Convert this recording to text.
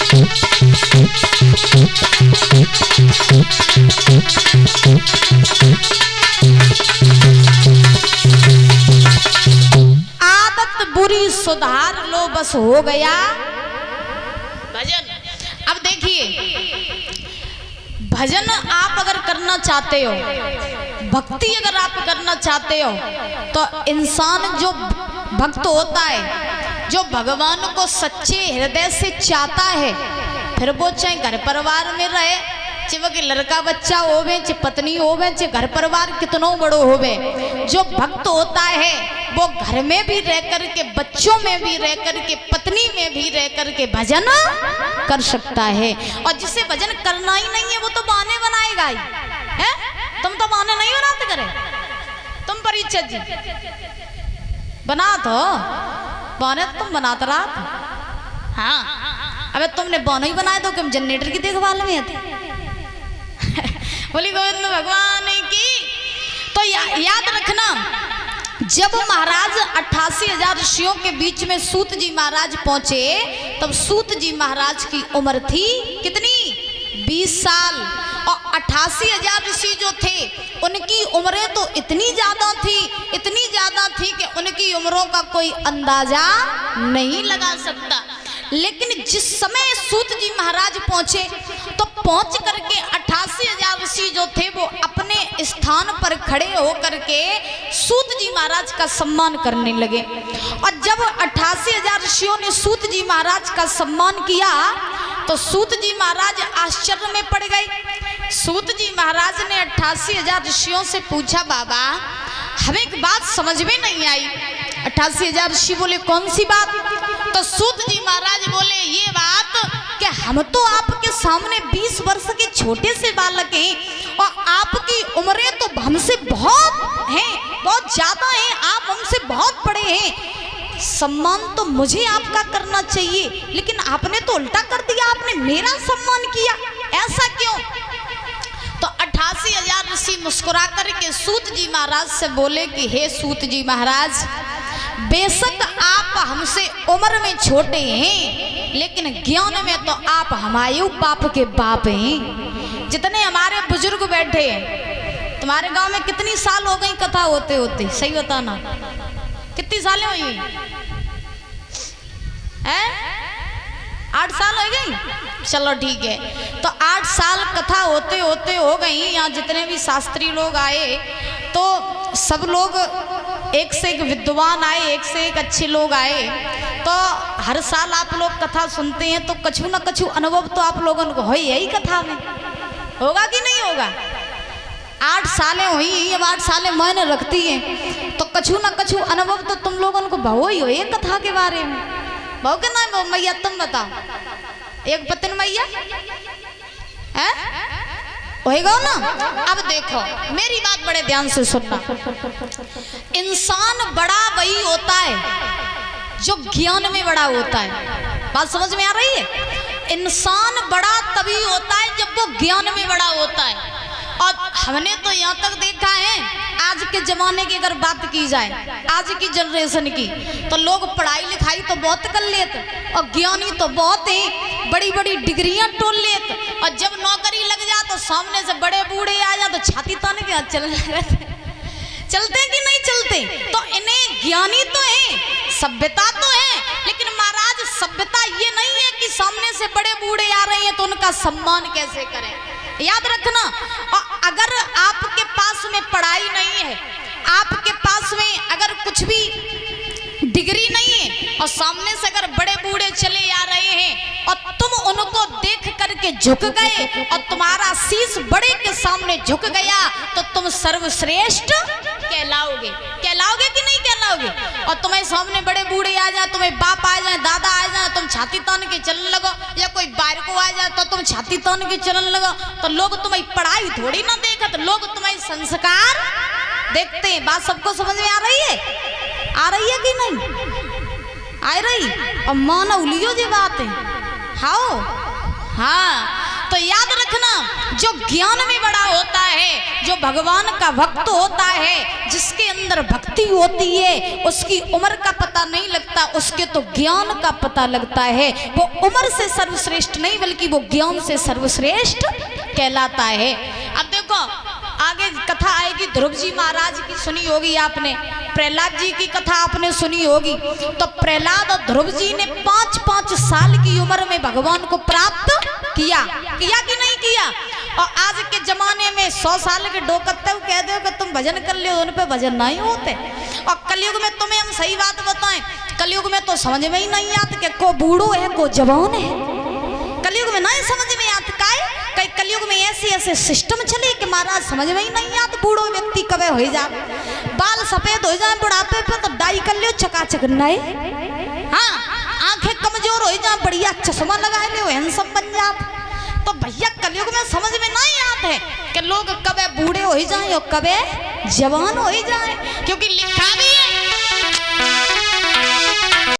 आदत बुरी सुधार लो बस हो गया भजन। अब देखिए, भजन आप अगर करना चाहते हो, भक्ति अगर आप करना चाहते हो, तो इंसान जो भक्त होता है, जो भगवान को सच्चे हृदय से चाहता है, फिर वो चाहे घर परिवार में रहे, चाहे वो लड़का बच्चा होवे, चाहे पत्नी होवे, चाहे घर परिवार कितनों बड़ो होवे, जो भक्त होता है वो घर में भी रह करके, बच्चों में भी रह करके, पत्नी में भी रह करके भजन कर सकता है। और जिसे भजन करना ही नहीं है वो तो बहाने बनाएगा ही है। तुम तो बहाने नहीं बनाते करे, तुम परीक्षा जी बना तो बहाने तुम बनाते रहा। हाँ, अबे तुमने बहाने ही बनाए दो कि हम जनरेटर की देखभाल में थे। बोली गोविंद भगवान की। तो याद रखना, जब महाराज 88,000 ऋषियों के बीच में सूत जी महाराज पहुंचे, तब सूत जी महाराज की उम्र थी कितनी? 20 साल। और 88,000 ऋषि जो थे उनकी उम्रें तो इतनी ज्यादा थी कि उनकी उम्रों का कोई अंदाजा नहीं लगा सकता। लेकिन जिस समय सूत जी महाराज पहुंचे, तो पहुंच करके 88,000 ऋषि जो थे वो अपने स्थान पर खड़े होकर के सूत जी महाराज का सम्मान करने लगे। और जब 88,000 ऋषियों ने सूत जी महाराज का सम्मान किया, तो सूत जी महाराज आश्चर्य में पड़ गए। सूत जी महाराज ने 88,000 ऋषियों से पूछा, बाबा हमें एक बात समझ में नहीं आई। 88,000 ऋषि बोले, कौन सी बात? तो सूत जी महाराज बोले, ये बात कि हम तो आपके सामने 20 वर्ष के छोटे से बालक हैं और आपकी उम्रें तो हमसे बहुत हैं, बहुत ज्यादा हैं, आप हमसे बहुत बड़े हैं। सम्मान तो मुझे आपका करना चाहिए, लेकिन आपने तो उल्टा कर दिया, आपने मेरा सम्मान किया, ऐसा क्यों? तो 88,000 ऋषि मुस्कुरा करके सूत जी महाराज से बोले कि हे सूत जी महाराज, बेशक आप हमसे उम्र में छोटे हैं, लेकिन ज्ञान में तो आप हमारे बाप के बाप हैं। जितने हमारे बुजुर्ग बैठे हैं, तुम्हारे गांव में कितनी साल हो गई कथा होते होते? सही बताना, कितनी सालें हुई हैं? 8 साल हो गई? चलो ठीक है। तो 8 साल कथा होते होते हो गई। यहाँ जितने भी शास्त्री लोग आए, तो सब लोग एक से एक विद्वान आए, एक से एक अच्छे लोग आए। तो हर साल आप लोग कथा सुनते हैं, तो कछु न कछु अनुभव तो आप लोगों को हो यही कथा में, होगा कि नहीं होगा? 8 सालें हुई, अब 8 सालें मायने रखती हैं, तो कछु न कछु अनुभव तो तुम लोगों को भाव ही हो ये कथा के बारे में। भाव के ना मैया, तुम बताओ, एक पतिन मैया है होएगा ना? अब देखो, मेरी बात बड़े ध्यान से सुनना। इंसान बड़ा वही होता है जो ज्ञान में बड़ा होता है। बात समझ में आ रही है? इंसान बड़ा तभी होता है जब वो ज्ञान में बड़ा होता है। और हमने तो यहाँ तक देखा है, आज के जमाने की अगर बात की जाए, आज की जनरेशन की, तो लोग पढ़ाई लिखाई तो बहुत कर लेते और ज्ञानी तो बहुत ही बड़ी बड़ी डिग्रियां टोल लेते, और जब नौकरी लग जाए तो सामने से बड़े बूढ़े आ जाए तो छाती ताने के चलने लगते। चलते कि नहीं चलते? तो इन्हें ज्ञानी तो है, सभ्यता तो है, लेकिन महाराज सभ्यता ये नहीं है कि सामने से बड़े बूढ़े आ रहे हैं तो उनका सम्मान कैसे करें। याद रखना। और अगर आपके पास में पढ़ाई नहीं है, आपके पास में अगर कुछ भी डिग्री नहीं है, और सामने से अगर बड़े बूढ़े चले आ रहे हैं और तुम उनको देख करके झुक गए और तुम्हारा शीश बड़े के सामने झुक गया, तो तुम सर्वश्रेष्ठ कहलाओगे। कहलाओगे कि नहीं कहलाओगे? और तुम्हें सामने बड़े बूढ़े आ जाए, तुम्हें बाप आ जाए, दादा आ जाए, तुम छाती तान के चलने लगो, या कोई बाहर को आ जाए तो तुम छाती तान के चलने लगो, तो लोग तुम्हें पढ़ाई थोड़ी ना देखत, लोग तुम्हें संस्कार देखते हैं। बात सबको समझ में आ रही है? आ रही है कि नहीं आ रही? और मानो उलियो जे बात है। हाँ, तो याद रख देखना, जो ज्ञान में बड़ा होता है, जो भगवान का भक्त होता है, जिसके अंदर भक्ति होती है, उसकी उम्र का पता नहीं लगता, उसके तो ज्ञान का पता लगता है। वो उम्र से सर्वश्रेष्ठ नहीं बल्कि वो ज्ञान से सर्वश्रेष्ठ कहलाता है। अब देखो आगे कथा आएगी, ध्रुव जी महाराज की सुनी होगी आपने, प्रहलाद जी की कथा आपने सुनी होगी। तो प्रहलाद और ध्रुव जी ने 5-5 साल की उम्र में भगवान को प्राप्त किया कि नहीं किया। और आज के जमाने में 100 साल के डोकते कह दो कि तुम भजन कर लो, उन पे भजन नहीं होते। और कलयुग में तुम्हें हम सही बात बताएं, कलयुग में तो समझ में ही नहीं आता कि को बूढ़ो है को जवान है। कलयुग में नहीं समझ में आता, कई कलयुग में ऐसे सिस्टम चले कि महाराज समझ में ही नहीं आता बूढ़ो व्यक्ति कब हो जाए, बाल सफेद हो जाए बुढ़ापे पे तो डाई कर लियो चकाचक नए, हाँ आंखें कमजोर हो जाए बढ़िया चश्मा लगा लियो हैंडसम बन जात। तो भैया कलयुग में समझ में नहीं आते है कि लोग कब बूढ़े हो जाए और कब जवान हो जाए, क्योंकि लिखा भी है